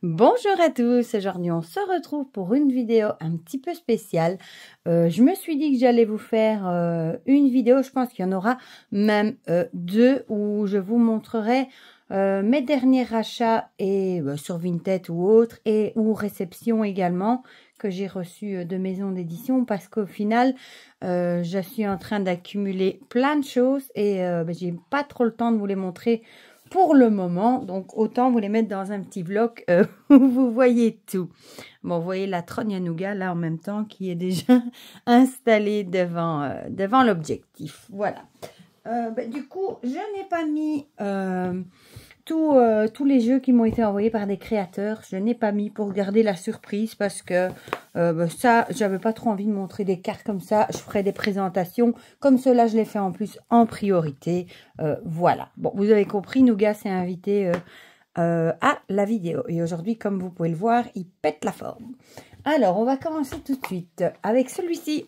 Bonjour à tous, aujourd'hui on se retrouve pour une vidéo un petit peu spéciale. Je me suis dit que j'allais vous faire une vidéo, je pense qu'il y en aura même deux, où je vous montrerai mes derniers rachats et sur Vinted ou autre, et ou réception également, que j'ai reçu de maisons d'édition, parce qu'au final je suis en train d'accumuler plein de choses et j'ai pas trop le temps de vous les montrer pour le moment, donc autant vous les mettre dans un petit bloc où vous voyez tout. Bon, vous voyez la trogne à nougat là en même temps qui est déjà installée devant l'objectif. Voilà. Du coup, je n'ai pas mis tous les jeux qui m'ont été envoyés par des créateurs. Je n'ai pas mis pour garder la surprise parce que ça, j'avais pas trop envie de montrer des cartes comme ça. Je ferai des présentations comme cela, je les fais en plus en priorité. Voilà. Bon, vous avez compris, Nougat s'est invité à la vidéo. Et aujourd'hui, comme vous pouvez le voir, il pète la forme. Alors, on va commencer tout de suite avec celui-ci.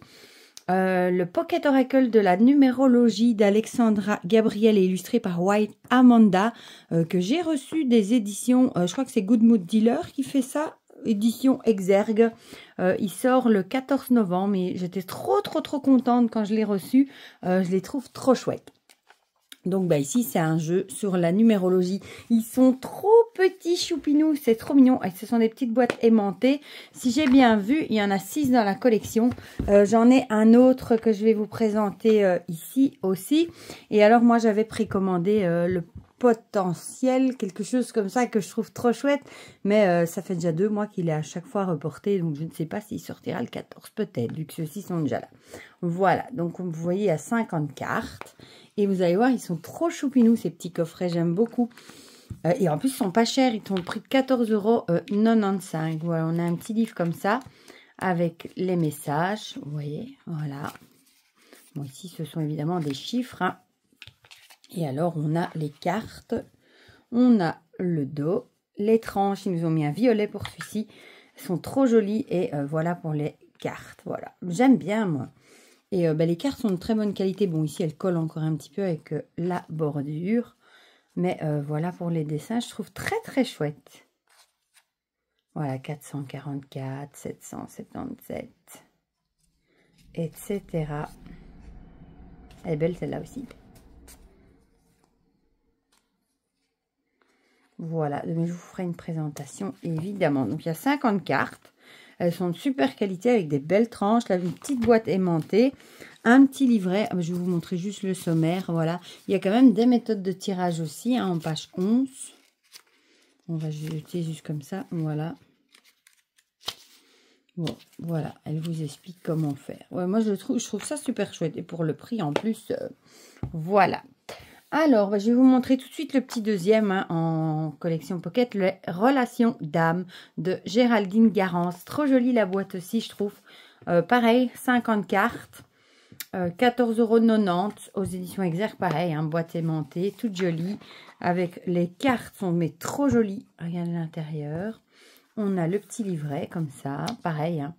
Le Pocket Oracle de la numérologie d'Alexandra Gabriel et illustré par White Amanda, que j'ai reçu des éditions, je crois que c'est Good Mood Dealer qui fait ça, édition Exergue. Il sort le 14 novembre et j'étais trop contente quand je l'ai reçu. Je les trouve trop chouettes. Donc ici c'est un jeu sur la numérologie. Ils sont trop petits choupinous, c'est trop mignon. Et ce sont des petites boîtes aimantées. Si j'ai bien vu, il y en a 6 dans la collection. J'en ai un autre que je vais vous présenter ici aussi. Et alors moi j'avais précommandé le potentiel, quelque chose comme ça que je trouve trop chouette. Mais ça fait déjà 2 mois qu'il est à chaque fois reporté. Donc je ne sais pas s'il sortira le 14 peut-être, vu que ceux-ci sont déjà là. Voilà, donc comme vous voyez il y a 50 cartes. Et vous allez voir, ils sont trop choupinous, ces petits coffrets, j'aime beaucoup. Et en plus, ils sont pas chers, ils ont le prix de 14,95 €. Voilà, on a un petit livre comme ça, avec les messages, vous voyez, voilà. Bon, ici, ce sont évidemment des chiffres. Hein. Et alors, on a les cartes, on a le dos, les tranches, ils nous ont mis un violet pour celui-ci. Elles sont trop jolies, et voilà pour les cartes, voilà. J'aime bien, moi. Et les cartes sont de très bonne qualité. Bon, ici, elles collent encore un petit peu avec la bordure. Mais voilà pour les dessins, je trouve très chouette. Voilà, 444, 777, etc. Elle est belle celle-là aussi. Voilà, mais je vous ferai une présentation évidemment. Donc il y a 50 cartes. Elles sont de super qualité avec des belles tranches. Là, une petite boîte aimantée. Un petit livret. Je vais vous montrer juste le sommaire. Voilà. Il y a quand même des méthodes de tirage aussi hein, en page 11. On va jeter juste comme ça. Voilà. Bon, voilà. Elle vous explique comment faire. Ouais, moi, je trouve ça super chouette. Et pour le prix en plus, voilà. Alors, je vais vous montrer tout de suite le petit deuxième hein, en collection Pocket, les Relations d'âme de Géraldine Garance. Trop jolie la boîte aussi, je trouve. Pareil, 50 cartes, 14,90 € aux éditions Exergue. Pareil, hein, boîte aimantée, toute jolie. Avec les cartes sont mais trop jolies. Regardez l'intérieur. On a le petit livret comme ça, pareil. Hein.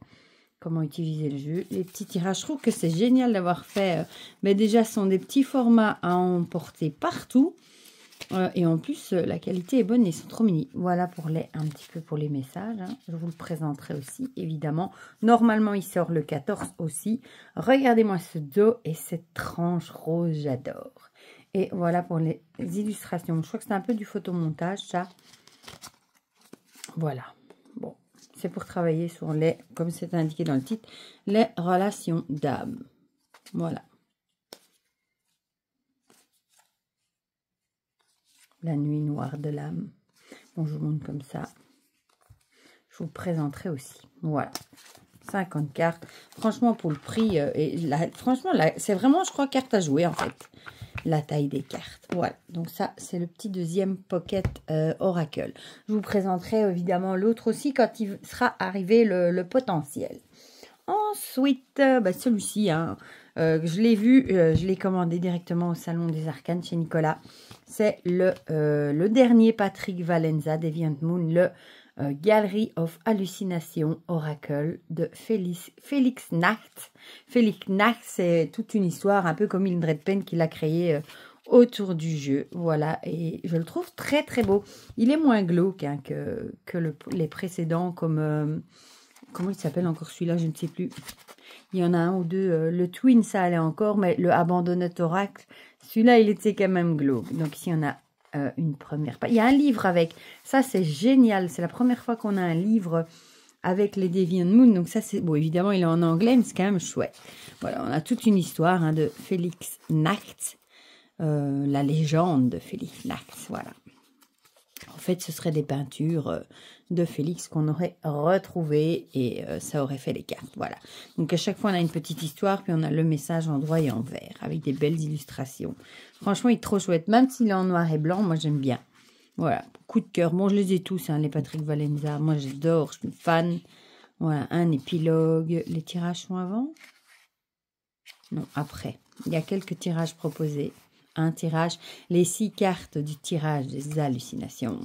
Comment utiliser le jeu, les petits tirages. Je trouve que c'est génial d'avoir fait, mais déjà ce sont des petits formats à emporter partout et en plus la qualité est bonne et ils sont trop mini. Voilà pour un petit peu pour les messages, hein. Je vous le présenterai aussi évidemment. Normalement il sort le 14 aussi. Regardez-moi ce dos et cette tranche rose, j'adore. Et voilà pour les illustrations. Je crois que c'est un peu du photomontage ça. Voilà. Bon. C'est pour travailler sur les, comme c'est indiqué dans le titre, les relations d'âme. Voilà. La nuit noire de l'âme. Bon, je vous montre comme ça. Je vous présenterai aussi. Voilà. 50 cartes. Franchement, pour le prix, franchement, c'est vraiment, je crois, carte à jouer, en fait. La taille des cartes. Voilà. Donc ça, c'est le petit deuxième Pocket Oracle. Je vous présenterai évidemment l'autre aussi quand il sera arrivé le potentiel. Ensuite, celui-ci, hein, je l'ai vu, je l'ai commandé directement au Salon des Arcanes chez Nicolas. C'est le dernier Patrick Valenza, Deviant Moon, le Gallery of Hallucination Oracle de Félix Nacht. Félix Nacht, c'est toute une histoire, un peu comme Mildred Penn qui l'a créé autour du jeu. Voilà, et je le trouve très très beau. Il est moins glauque hein, que les précédents, comme... comment il s'appelle encore celui-là, je ne sais plus. Il y en a un ou deux. Le Twin, ça allait encore, mais le Abandonné Thorax, celui-là, il était quand même glauque. Donc ici, on a une première page. Il y a un livre avec. Ça, c'est génial. C'est la première fois qu'on a un livre avec les Deviant Moon. Donc ça, c'est... Bon, évidemment, il est en anglais, mais c'est quand même chouette. Voilà, on a toute une histoire hein, de Félix Nacht. La légende de Félix Nacht, voilà. En fait, ce seraient des peintures de Félix qu'on aurait retrouvées et ça aurait fait les cartes, voilà. Donc, à chaque fois, on a une petite histoire, puis on a le message en droit et en vert, avec des belles illustrations. Franchement, il est trop chouette, même s'il est en noir et blanc, moi, j'aime bien. Voilà, coup de cœur. Bon, je les ai tous, hein, les Patrick Valenza. Moi, j'adore, je suis fan. Voilà, un épilogue. Les tirages sont avant? Non, après. Il y a quelques tirages proposés. Un tirage, les 6 cartes du tirage des hallucinations.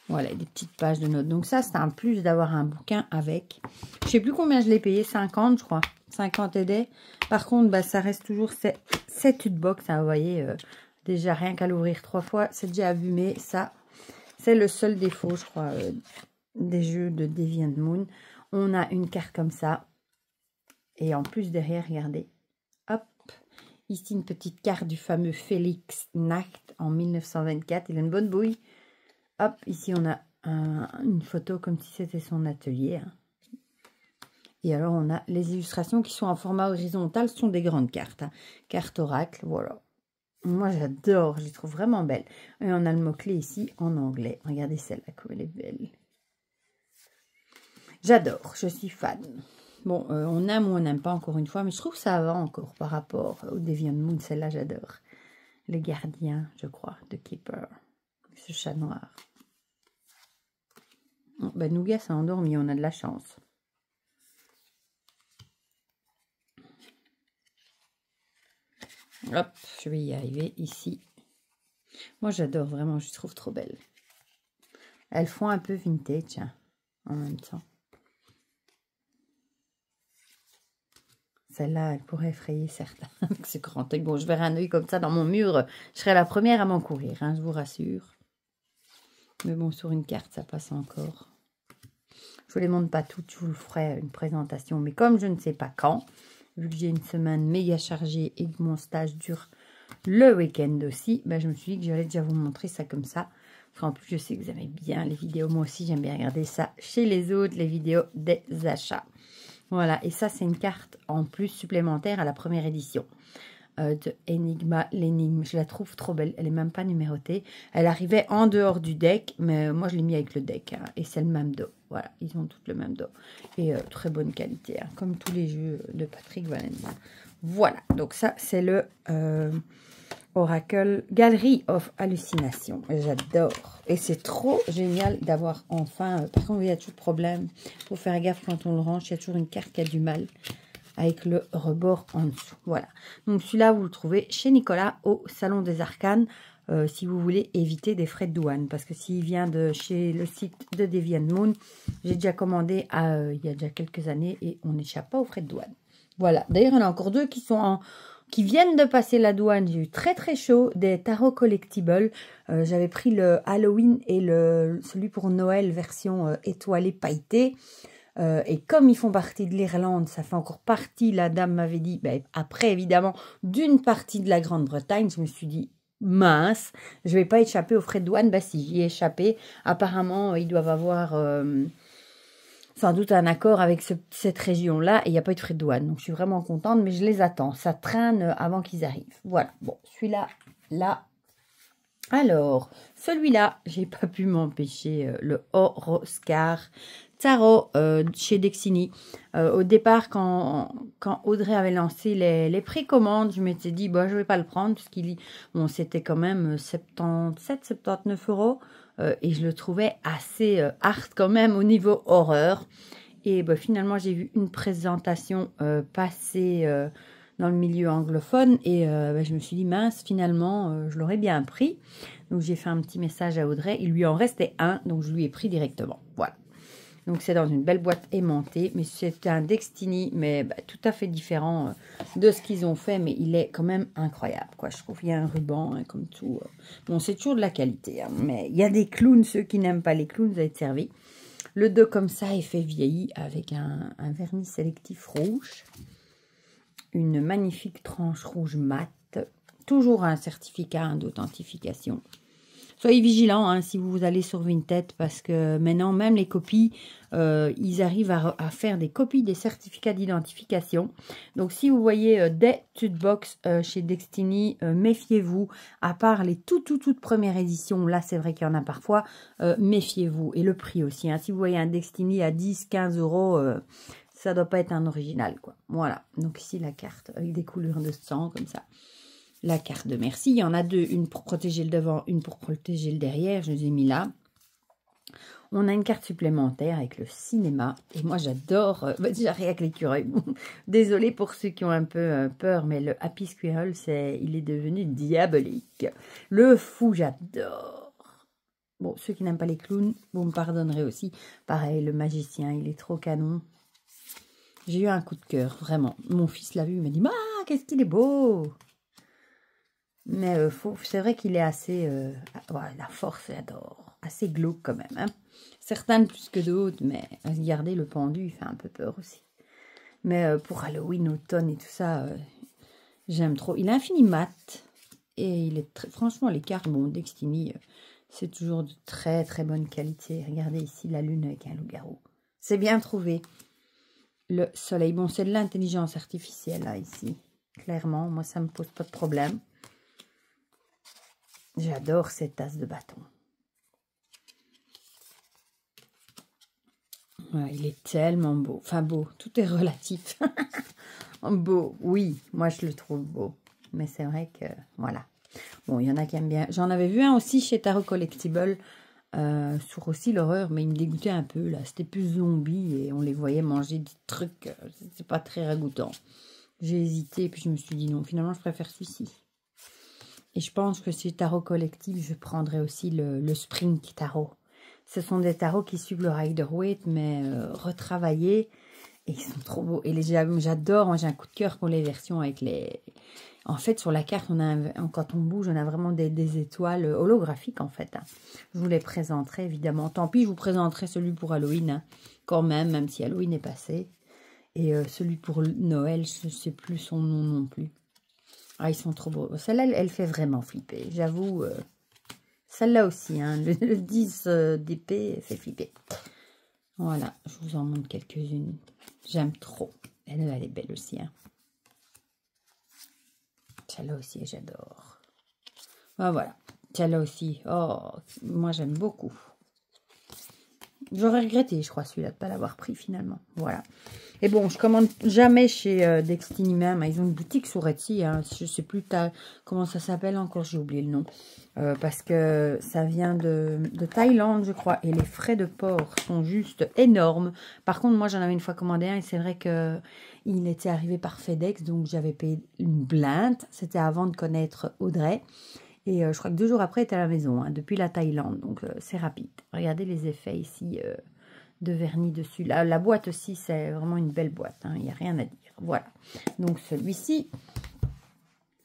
Voilà, des petites pages de notes. Donc ça, c'est un plus d'avoir un bouquin avec. Je ne sais plus combien je l'ai payé, 50 je crois. 50 aidés. Par contre, bah, ça reste toujours cette box. Hein, vous voyez, déjà rien qu'à l'ouvrir 3 fois, c'est déjà abîmé. Ça, c'est le seul défaut, je crois, des jeux de Deviant Moon. On a une carte comme ça. Et en plus derrière, regardez. Hop. Ici, une petite carte du fameux Félix Nacht en 1924. Il a une bonne bouille. Hop, ici, on a une photo comme si c'était son atelier. Hein. Et alors, on a les illustrations qui sont en format horizontal. Ce sont des grandes cartes. Hein. Carte oracle, voilà. Moi, j'adore. Je les trouve vraiment belles. Et on a le mot-clé ici en anglais. Regardez celle-là, comme elle est belle. J'adore. Je suis fan. Bon, on aime ou on n'aime pas encore une fois, mais je trouve que ça va encore par rapport au Deviant Moon. Celle-là, j'adore. Le gardien, je crois, de Keeper. Ce chat noir. Oh, ben, Nougat s'est endormi, on a de la chance. Hop, je vais y arriver ici. Moi, j'adore vraiment, je les trouve trop belles. Elles font un peu vintage, hein, en même temps. Celle-là, elle pourrait effrayer certains avec ce grand œil. Bon, je verrai un œil comme ça dans mon mur. Je serai la première à m'en courir, hein, je vous rassure. Mais bon, sur une carte, ça passe encore. Je vous les montre pas toutes, je vous le ferai une présentation. Mais comme je ne sais pas quand, vu que j'ai une semaine méga chargée et que mon stage dure le week-end aussi, ben je me suis dit que j'allais déjà vous montrer ça comme ça. Parce qu'en plus, je sais que vous aimez bien les vidéos. Moi aussi, j'aime bien regarder ça chez les autres, les vidéos des achats. Voilà, et ça, c'est une carte en plus supplémentaire à la première édition de Enigma, l'énigme. Je la trouve trop belle, elle n'est même pas numérotée. Elle arrivait en dehors du deck, mais moi, je l'ai mis avec le deck. Hein, et c'est le même dos. Voilà, ils ont tous le même dos. Et très bonne qualité, hein, comme tous les jeux de Patrick Valenza. Voilà, donc ça, c'est le Oracle Gallery of Hallucination. J'adore. Et c'est trop génial d'avoir enfin... par contre, il y a toujours problème. Il faut faire gaffe quand on le range. Il y a toujours une carte qui a du mal avec le rebord en dessous. Voilà. Donc celui-là, vous le trouvez chez Nicolas au Salon des Arcanes. Si vous voulez éviter des frais de douane. Parce que s'il vient de chez le site de Deviant Moon, j'ai déjà commandé il y a déjà quelques années et on n'échappe pas aux frais de douane. Voilà. D'ailleurs, il y en a encore deux qui viennent de passer la douane. J'ai eu très très chaud, des tarots collectibles. J'avais pris le Halloween et celui pour Noël version étoilée pailletée. Et comme ils font partie de l'Irlande, ça fait encore partie, la dame m'avait dit, ben, après évidemment, d'une partie de la Grande-Bretagne, je me suis dit, mince, je vais pas échapper aux frais de douane. Ben si, j'y ai échappé. Apparemment, ils doivent avoir... sans doute un accord avec cette région-là et il n'y a pas eu de frais de douane. Donc, je suis vraiment contente, mais je les attends. Ça traîne avant qu'ils arrivent. Voilà. Bon, celui-là, là. Alors, celui-là, j'ai pas pu m'empêcher. Le Horoscar Tarot chez Dexini. Au départ, quand Audrey avait lancé les précommandes, je m'étais dit, bah, je vais pas le prendre puisqu'il bon, c'était quand même 77-79 €. Et je le trouvais assez hard quand même au niveau horreur. Et bah, finalement, j'ai vu une présentation passer dans le milieu anglophone. Et bah, je me suis dit, mince, finalement, je l'aurais bien pris. Donc, j'ai fait un petit message à Audrey. Il lui en restait un, donc je lui ai pris directement. Voilà. Donc, c'est dans une belle boîte aimantée. Mais c'est un Destiny, mais tout à fait différent de ce qu'ils ont fait. Mais il est quand même incroyable, quoi. Je trouve qu'il y a un ruban, hein, comme tout. Bon, c'est toujours de la qualité. Hein, mais il y a des clowns. Ceux qui n'aiment pas les clowns, vous allez être servis. Le dos comme ça est fait vieilli avec un vernis sélectif rouge. Une magnifique tranche rouge mat. Toujours un certificat d'authentification. Soyez vigilants hein, si vous allez sur Vinted parce que maintenant, même les copies, ils arrivent à faire des copies des certificats d'identification. Donc, si vous voyez des tutbox chez Destiny, méfiez-vous. À part les toutes premières éditions, là, c'est vrai qu'il y en a parfois, méfiez-vous. Et le prix aussi. Hein. Si vous voyez un Destiny à 10, 15 euros, ça ne doit pas être un original, quoi. Voilà. Donc, ici, la carte avec des couleurs de sang, comme ça. La carte de merci, il y en a deux, une pour protéger le devant, une pour protéger le derrière, je les ai mis là. On a une carte supplémentaire avec le cinéma, et moi j'adore, déjà rien que l'écureuil, désolée pour ceux qui ont un peu peur, mais le Happy Squirrel, il est devenu diabolique. Le fou, j'adore. Bon, ceux qui n'aiment pas les clowns, vous me pardonnerez aussi. Pareil, le magicien, il est trop canon. J'ai eu un coup de cœur, vraiment. Mon fils l'a vu, il m'a dit « Ah, qu'est-ce qu'il est beau !» Mais c'est vrai qu'il est assez... ouais, la force, j'adore. Assez glauque quand même. Hein. Certains plus que d'autres, mais regardez, le pendu, il fait un peu peur aussi. Mais pour Halloween, automne et tout ça, j'aime trop. Il est infini mat. Et il est franchement, les cartes, bon, Destiny, c'est toujours de très très bonne qualité. Regardez ici la lune avec un loup-garou. C'est bien trouvé. Le soleil, bon, c'est de l'intelligence artificielle, là, ici. Clairement, moi, ça ne me pose pas de problème. J'adore cette tasse de bâton. Ouais, il est tellement beau. Enfin, beau. Tout est relatif. Beau, oui. Moi, je le trouve beau. Mais c'est vrai que, voilà. Bon, il y en a qui aiment bien. J'en avais vu un aussi chez Tarot Collectible. Sur aussi l'horreur. Mais il me dégoûtait un peu, là. C'était plus zombie. Et on les voyait manger des trucs. C'est pas très ragoûtant. J'ai hésité. Et puis, je me suis dit non. Finalement, je préfère celui-ci. Et je pense que chez Tarot Collectif, je prendrai aussi le Spring Tarot. Ce sont des tarots qui suivent le Rider-Waite, mais retravaillés. Et ils sont trop beaux. Et j'adore, moi j'ai un coup de cœur pour les versions avec les... En fait, sur la carte, quand on bouge, on a vraiment des étoiles holographiques, en fait. Hein. Je vous les présenterai, évidemment. Tant pis, je vous présenterai celui pour Halloween, hein, quand même si Halloween est passé. Et celui pour Noël, je ne sais plus son nom non plus. Ah, ils sont trop beaux. Celle-là, elle fait vraiment flipper. J'avoue, celle-là aussi, hein, le 10 d'épée fait flipper. Voilà, je vous en montre quelques-unes. J'aime trop. Elle est belle aussi. Hein. Celle-là aussi, j'adore. Ah, voilà. Celle-là aussi. Oh, moi, j'aime beaucoup. J'aurais regretté, je crois, celui-là, de ne pas l'avoir pris finalement. Voilà. Et bon, je commande jamais chez Destiny même. Ils ont une boutique sur Etsy. Hein. Je sais plus comment ça s'appelle encore. J'ai oublié le nom. Parce que ça vient de Thaïlande, je crois. Et les frais de port sont juste énormes. Par contre, moi, j'en avais une fois commandé un. Et c'est vrai que il était arrivé par FedEx. Donc, j'avais payé une blinde. C'était avant de connaître Audrey. Et je crois que 2 jours après, elle était à la maison, hein, depuis la Thaïlande. Donc, c'est rapide. Regardez les effets ici de vernis dessus. La boîte aussi, c'est vraiment une belle boîte. Hein, il n'y a rien à dire. Voilà. Donc, celui-ci.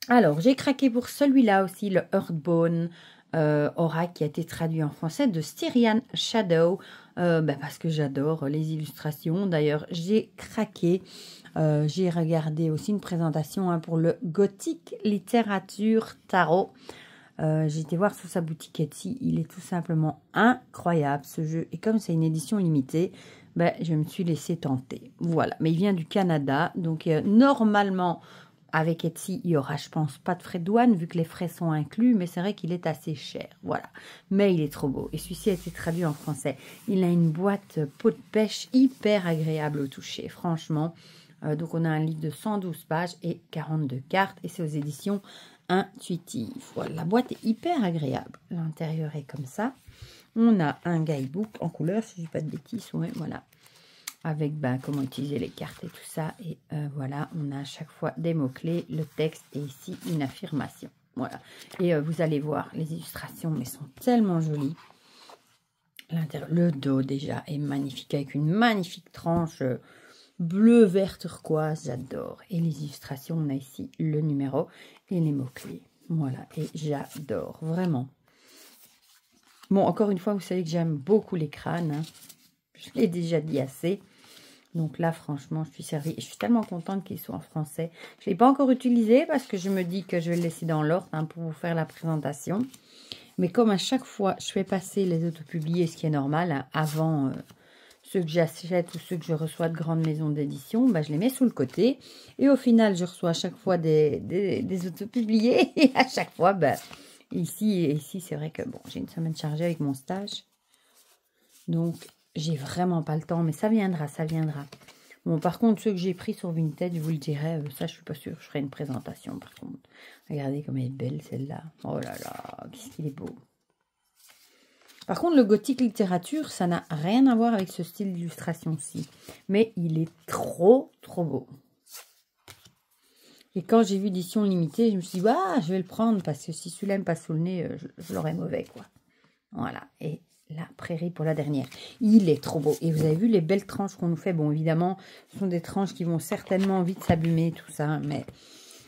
Alors, j'ai craqué pour celui-là aussi, le Earthbone Aura, qui a été traduit en français de Styrian Shadow. Parce que j'adore les illustrations. D'ailleurs, j'ai craqué. J'ai regardé aussi une présentation hein, pour le Gothic Littérature Tarot. J'ai été voir sur sa boutique Etsy. Il est tout simplement incroyable ce jeu. Et comme c'est une édition limitée, je me suis laissé tenter. Voilà. Mais il vient du Canada. Donc normalement, avec Etsy, il y aura, je pense, pas de frais de douane vu que les frais sont inclus. Mais c'est vrai qu'il est assez cher. Voilà. Mais il est trop beau. Et celui-ci a été traduit en français. Il a une boîte peau de pêche hyper agréable au toucher. Franchement. Donc on a un livre de 112 pages et 42 cartes. Et c'est aux éditions Intuitive. Voilà, la boîte est hyper agréable. L'intérieur est comme ça. On a un guidebook en couleur, si je ne dis pas de bêtises. Ouais, voilà. Avec comment utiliser les cartes et tout ça. Et voilà, on a à chaque fois des mots-clés, le texte et ici une affirmation. Voilà. Et vous allez voir, les illustrations mais sont tellement jolies. Le dos déjà est magnifique avec une magnifique tranche bleu, vert, turquoise. J'adore. Et les illustrations, on a ici le numéro et les mots-clés. Voilà, et j'adore, vraiment. Bon, encore une fois, vous savez que j'aime beaucoup les crânes. Hein. Je l'ai déjà dit assez. Donc là, franchement, je suis servie. Et je suis tellement contente qu'ils soient en français. Je ne l'ai pas encore utilisé parce que je me dis que je vais le laisser dans l'ordre hein, pour vous faire la présentation. Mais comme à chaque fois, je fais passer les autopubliés, ce qui est normal, hein, avant ceux que j'achète ou ceux que je reçois de grandes maisons d'édition, bah, je les mets sous le côté. Et au final, je reçois à chaque fois des autopubliés. Et à chaque fois, bah, ici, c'est vrai que bon, j'ai une semaine chargée avec mon stage. Donc, j'ai vraiment pas le temps. Mais ça viendra, ça viendra. Bon, par contre, ceux que j'ai pris sur Vinted, je vous le dirai. Ça, je suis pas sûre. Je ferai une présentation, par contre. Regardez comme elle est belle, celle-là. Oh là là, qu'est-ce qu'il est beau. Par contre, le gothique littérature, ça n'a rien à voir avec ce style d'illustration-ci. Mais il est trop, trop beau. Et quand j'ai vu édition limitée, je me suis dit, ah, je vais le prendre parce que si celui-là me passe sous le nez, je l'aurais mauvais, quoi. Voilà. Et la prairie pour la dernière. Il est trop beau. Et vous avez vu les belles tranches qu'on nous fait. Bon, évidemment, ce sont des tranches qui vont certainement vite s'abîmer, tout ça. Mais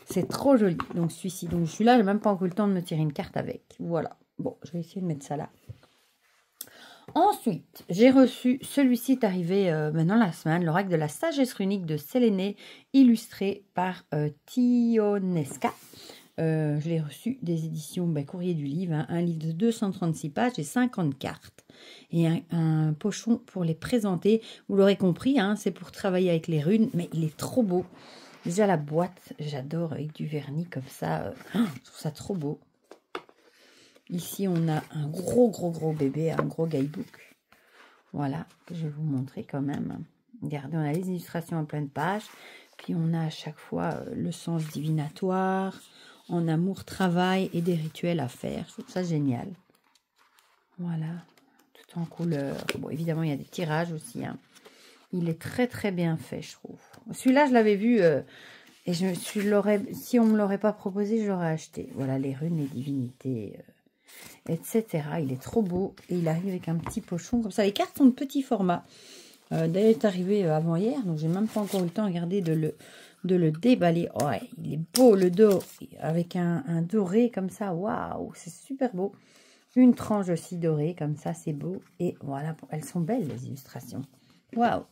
c'est trop joli. Donc, celui-ci. Donc, celui-là, j'ai même pas encore eu le temps de me tirer une carte avec. Voilà. Bon, je vais essayer de mettre ça là. Ensuite, j'ai reçu, celui-ci est arrivé maintenant la semaine, l'oracle de la sagesse runique de Séléné, illustré par Tionesca. Je l'ai reçu des éditions Courrier du Livre, hein, un livre de 236 pages et 50 cartes. Et un pochon pour les présenter. Vous l'aurez compris, hein, c'est pour travailler avec les runes, mais il est trop beau. Déjà la boîte, j'adore avec du vernis comme ça. Je trouve ça trop beau. Ici, on a un gros bébé, un gros guidebook. Voilà, que je vais vous montrer quand même. Regardez, on a les illustrations en pleine page. Puis, on a à chaque fois le sens divinatoire, en amour, travail et des rituels à faire. Je trouve ça génial. Voilà, tout en couleur. Bon, évidemment, il y a des tirages aussi. Hein. Il est très bien fait, je trouve. Celui-là, je l'avais vu et si on ne me l'aurait pas proposé, je l'aurais acheté. Voilà, les runes, les divinités... etc. Il est trop beau et il arrive avec un petit pochon comme ça. Les cartes sont de petit format. D'ailleurs, il est arrivé avant hier, donc j'ai même pas encore eu le temps de regarder de le déballer. Oh, ouais, il est beau le dos avec un doré comme ça. Waouh, c'est super beau. Une tranche aussi dorée comme ça, c'est beau. Et voilà, elles sont belles les illustrations. Waouh,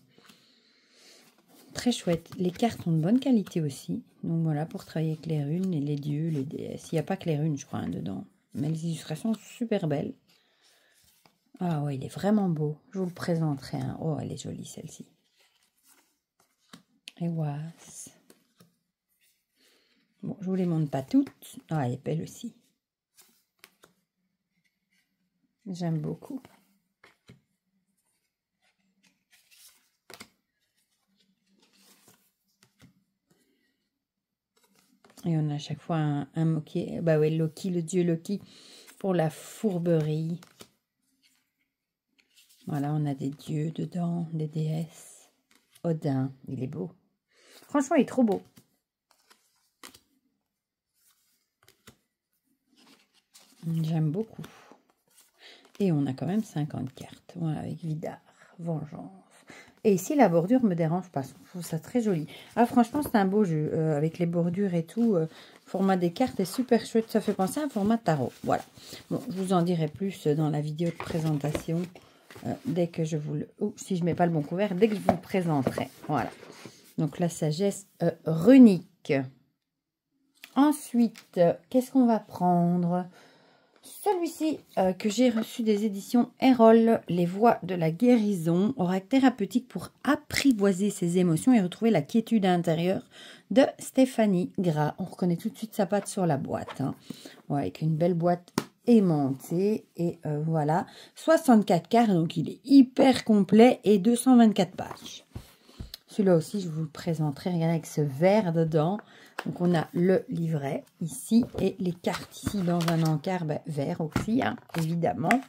très chouette. Les cartes sont de bonne qualité aussi. Donc voilà, pour travailler avec les runes et les dieux, les déesses. Il n'y a pas que les runes, je crois, hein, dedans. Mais les illustrations sont super belles. Ah ouais, il est vraiment beau. Je vous le présenterai. Hein. Oh, elle est jolie celle-ci. Et voilà. Bon, je vous les montre pas toutes. Ah, elle est belle aussi. J'aime beaucoup. Et on a à chaque fois un moquet. Bah ouais, Loki, le dieu Loki, pour la fourberie. Voilà, on a des dieux dedans, des déesses. Odin, il est beau. Franchement, il est trop beau. J'aime beaucoup. Et on a quand même 50 cartes. Voilà, avec Vidar, Vengeance. Et ici, la bordure me dérange pas. Je trouve ça très joli. Ah, franchement, c'est un beau jeu. Avec les bordures et tout. Format des cartes est super chouette. Ça fait penser à un format tarot. Voilà. Bon, je vous en dirai plus dans la vidéo de présentation. Dès que je vous le... Ou si je ne mets pas le bon couvert, dès que je vous le présenterai. Voilà. Donc, la sagesse runique. Ensuite, qu'est-ce qu'on va prendre ? Celui-ci que j'ai reçu des éditions Erol, Les Voies de la Guérison, oracle thérapeutique pour apprivoiser ses émotions et retrouver la quiétude intérieure de Stéphanie Gras. On reconnaît tout de suite sa patte sur la boîte. Hein. Ouais, avec une belle boîte aimantée. Et voilà, 64 cartes, donc il est hyper complet et 224 pages. Celui-là aussi, je vous le présenterai. Regardez avec ce vert dedans. Donc, on a le livret ici et les cartes ici dans un encart vert aussi, hein, évidemment.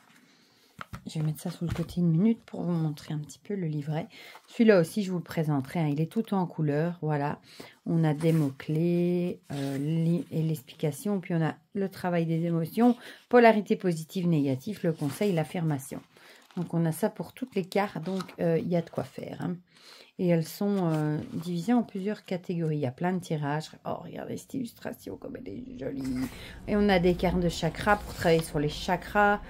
Je vais mettre ça sous le côté une minute pour vous montrer un petit peu le livret. Celui-là aussi, je vous le présenterai. Hein, il est tout en couleur. Voilà. On a des mots-clés et l'explication. Puis, on a le travail des émotions, polarité positive, négative, le conseil, l'affirmation. Donc, on a ça pour toutes les cartes. Donc, il y a de quoi faire. Hein. Et elles sont divisées en plusieurs catégories. Il y a plein de tirages. Oh, regardez cette illustration, comme elle est jolie. Et on a des cartes de chakras pour travailler sur les chakras.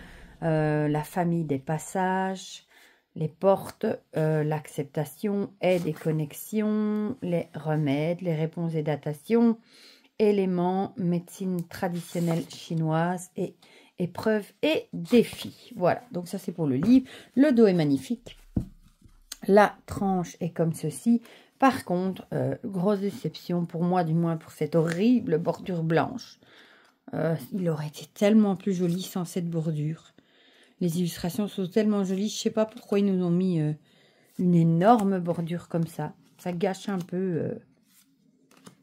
La famille des passages. Les portes. L'acceptation. Aide et connexion. Les remèdes. Les réponses et datations. Éléments. Médecine traditionnelle chinoise. Et épreuves et défis. Voilà. Donc, ça, c'est pour le livre. Le dos est magnifique. La tranche est comme ceci. Par contre, grosse déception pour moi, du moins pour cette horrible bordure blanche. Il aurait été tellement plus joli sans cette bordure. Les illustrations sont tellement jolies. Je ne sais pas pourquoi ils nous ont mis une énorme bordure comme ça. Ça gâche un peu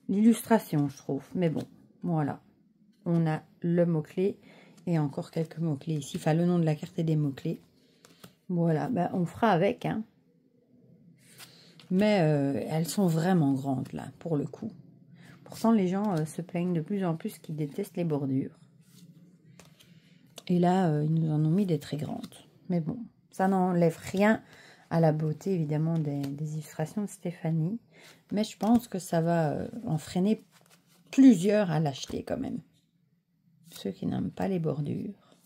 l'illustration, je trouve. Mais bon, voilà. On a le mot-clé et encore quelques mots-clés ici. Enfin, le nom de la carte et des mots-clés. Voilà, ben, on fera avec, hein. Mais elles sont vraiment grandes, là, pour le coup. Pourtant, les gens se plaignent de plus en plus qu'ils détestent les bordures. Et là, ils nous en ont mis des très grandes. Mais bon, ça n'enlève rien à la beauté, évidemment, des illustrations de Stéphanie. Mais je pense que ça va en freiner plusieurs à l'acheter, quand même. Ceux qui n'aiment pas les bordures.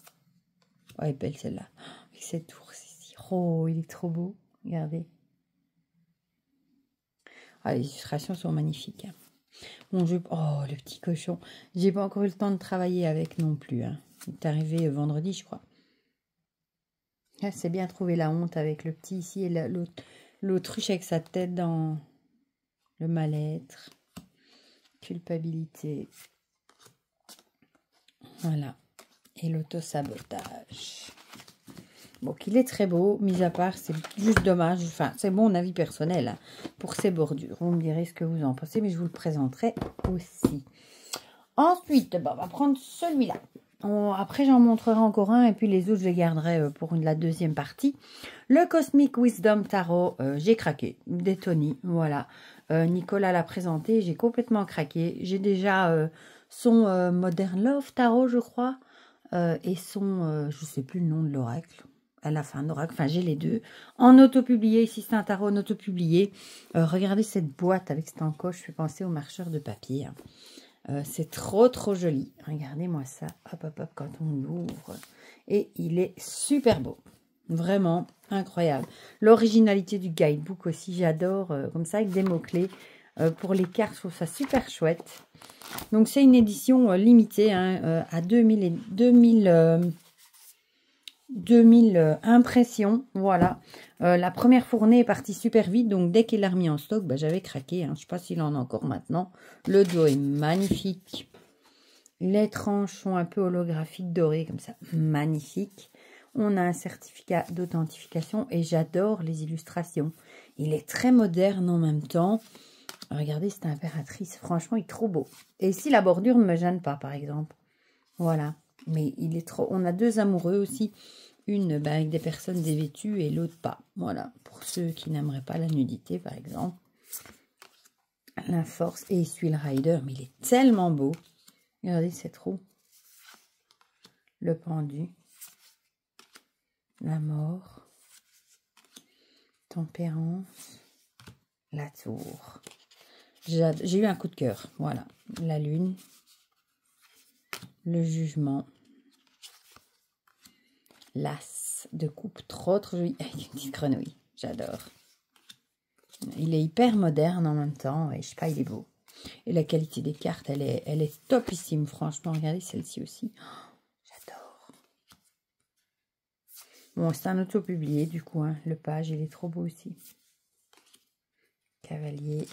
Oh, elle est belle, celle-là. Avec cette ours ici. Oh, il est trop beau. Regardez. Ah, les illustrations sont magnifiques. Hein. Bon, oh, le petit cochon. J'ai pas encore eu le temps de travailler avec non plus. Hein. Il est arrivé vendredi, je crois. Ah, c'est bien trouvé la honte avec le petit ici et l'autruche avec sa tête dans le mal-être. Culpabilité. Voilà. Et l'auto-sabotage. Bon, qu'il est très beau, mis à part, c'est juste dommage. Enfin, c'est mon avis personnel hein, pour ces bordures. Vous me direz ce que vous en pensez, mais je vous le présenterai aussi. Ensuite, on va prendre celui-là. Après, j'en montrerai encore un, et puis les autres, je les garderai pour la deuxième partie. Le Cosmic Wisdom Tarot, j'ai craqué. Des Tony, voilà. Nicolas l'a présenté, j'ai complètement craqué. J'ai déjà son Modern Love Tarot, je crois, et son, je sais plus le nom de l'oracle. À la fin d'oracle, enfin j'ai les deux en auto-publié, ici c'est un tarot en auto-publié. Regardez cette boîte avec cette encoche, je fais penser au marcheur de papier. Hein. C'est trop joli. Regardez-moi ça, hop hop hop quand on l'ouvre. Et il est super beau, vraiment incroyable. L'originalité du guidebook aussi, j'adore, comme ça avec des mots-clés. Pour les cartes, je trouve ça super chouette. Donc c'est une édition limitée hein, à 2000 impressions, voilà. La première fournée est partie super vite, donc dès qu'il l'a remis en stock, bah, j'avais craqué. Hein. Je ne sais pas s'il en a encore maintenant. Le dos est magnifique. Les tranches sont un peu holographiques, dorées, comme ça. Magnifique. On a un certificat d'authentification et j'adore les illustrations. Il est très moderne en même temps. Regardez cette impératrice, franchement, il est trop beau. Et ici, la bordure ne me gêne pas, par exemple. Voilà. Mais il est trop... On a deux amoureux aussi. Une avec des personnes dévêtues et l'autre pas. Voilà. Pour ceux qui n'aimeraient pas la nudité, par exemple. La force. Et il suit le rider. Mais il est tellement beau. Regardez cette roue. Le pendu. La mort. Tempérance. La tour. J'ai eu un coup de cœur. Voilà. La lune. Le jugement. L'as de coupe trop joli. Avec une petite grenouille. J'adore. Il est hyper moderne en même temps. Et je sais pas, il est beau. Et la qualité des cartes, elle est topissime. Franchement, regardez celle-ci aussi. Oh, j'adore. Bon, c'est un auto-publié du coup. Hein. Le page, il est trop beau aussi. Cavalier.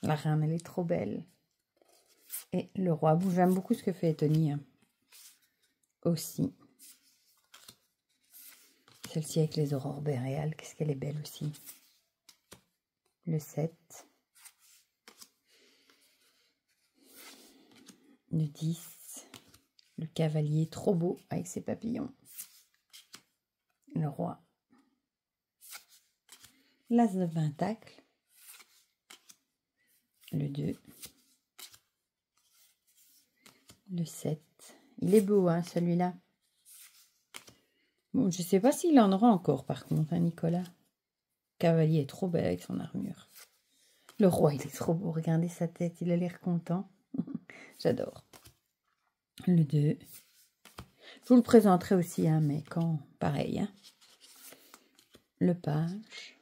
La reine, elle est trop belle. Et le roi. J'aime beaucoup ce que fait Tony. Hein. Aussi. Celle-ci avec les aurores boréales. Qu'est-ce qu'elle est belle aussi. Le 7. Le 10. Le cavalier. Trop beau avec ses papillons. Le roi. L'as de pentacle. Le 2. Le 7. Il est beau, hein, celui-là. Bon, je sais pas s'il en aura encore, par contre, hein, Nicolas. Cavalier est trop belle avec son armure. Le roi, il est trop beau. Regardez sa tête, il a l'air content. J'adore. Le 2. Je vous le présenterai aussi, hein, mais quand, pareil. Hein. Le page.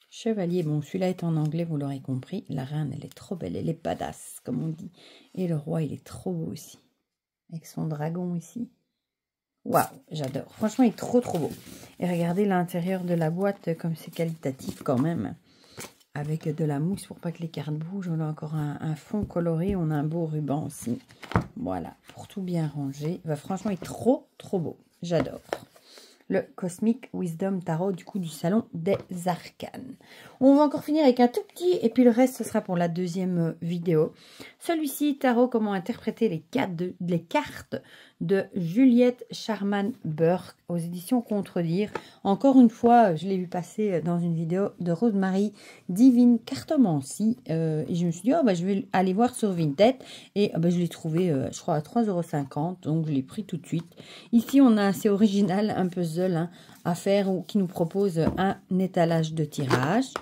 Chevalier, bon, celui-là est en anglais, vous l'aurez compris. La reine, elle est trop belle, elle est badass, comme on dit. Et le roi, il est trop beau aussi. Avec son dragon ici. Waouh, j'adore. Franchement, il est trop beau. Et regardez l'intérieur de la boîte, comme c'est qualitatif quand même. Avec de la mousse pour pas que les cartes bougent. On a encore un fond coloré. On a un beau ruban aussi. Voilà, pour tout bien ranger. Bah, franchement, il est trop beau. J'adore. Le Cosmic Wisdom Tarot, du coup, du Salon des Arcanes. On va encore finir avec un tout petit, et puis le reste, ce sera pour la deuxième vidéo. Celui-ci, Tarot, comment interpréter les cartes de Juliette Charman-Burke aux éditions Contredire. Encore une fois, je l'ai vu passer dans une vidéo de Rosemary Divine Cartomancie. Et je me suis dit, oh, bah, je vais aller voir sur Vinted. Et bah, je l'ai trouvé, je crois, à 3,50 €. Donc, je l'ai pris tout de suite. Ici, on a assez original, un puzzle hein, à faire qui nous propose un étalage de tirage.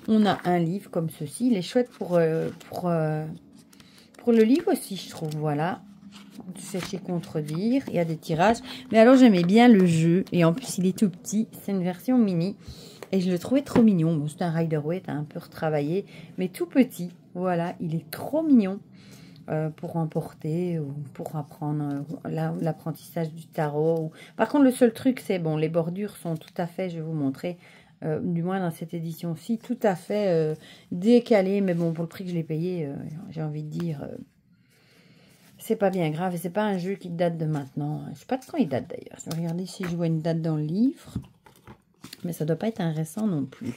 On a un livre comme ceci. Il est chouette pour le livre aussi, je trouve. Voilà. C'est chez Contredire. Il y a des tirages. Mais alors, j'aimais bien le jeu. Et en plus, il est tout petit. C'est une version mini. Et je le trouvais trop mignon. Bon, c'est un Rider-Waite, un peu retravaillé. Mais tout petit. Voilà. Il est trop mignon. Pour emporter ou pour apprendre l'apprentissage du tarot. Par contre, le seul truc, c'est bon, les bordures sont tout à fait, je vais vous montrer, du moins dans cette édition-ci, tout à fait décalées. Mais bon, pour le prix que je l'ai payé, j'ai envie de dire, c'est pas bien grave. Et c'est pas un jeu qui date de maintenant. Je sais pas de quand il date d'ailleurs. Je vais regarder si je vois une date dans le livre. Mais ça doit pas être un récent non plus.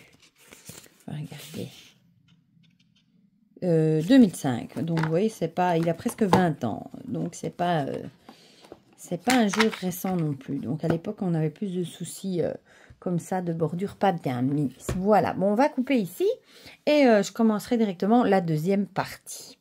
Je vais regarder. 2005, donc vous voyez, c'est pas, il a presque 20 ans, donc c'est pas un jeu récent non plus. Donc à l'époque, on avait plus de soucis comme ça de bordure pas bien mise. Voilà, bon, on va couper ici et je commencerai directement la deuxième partie.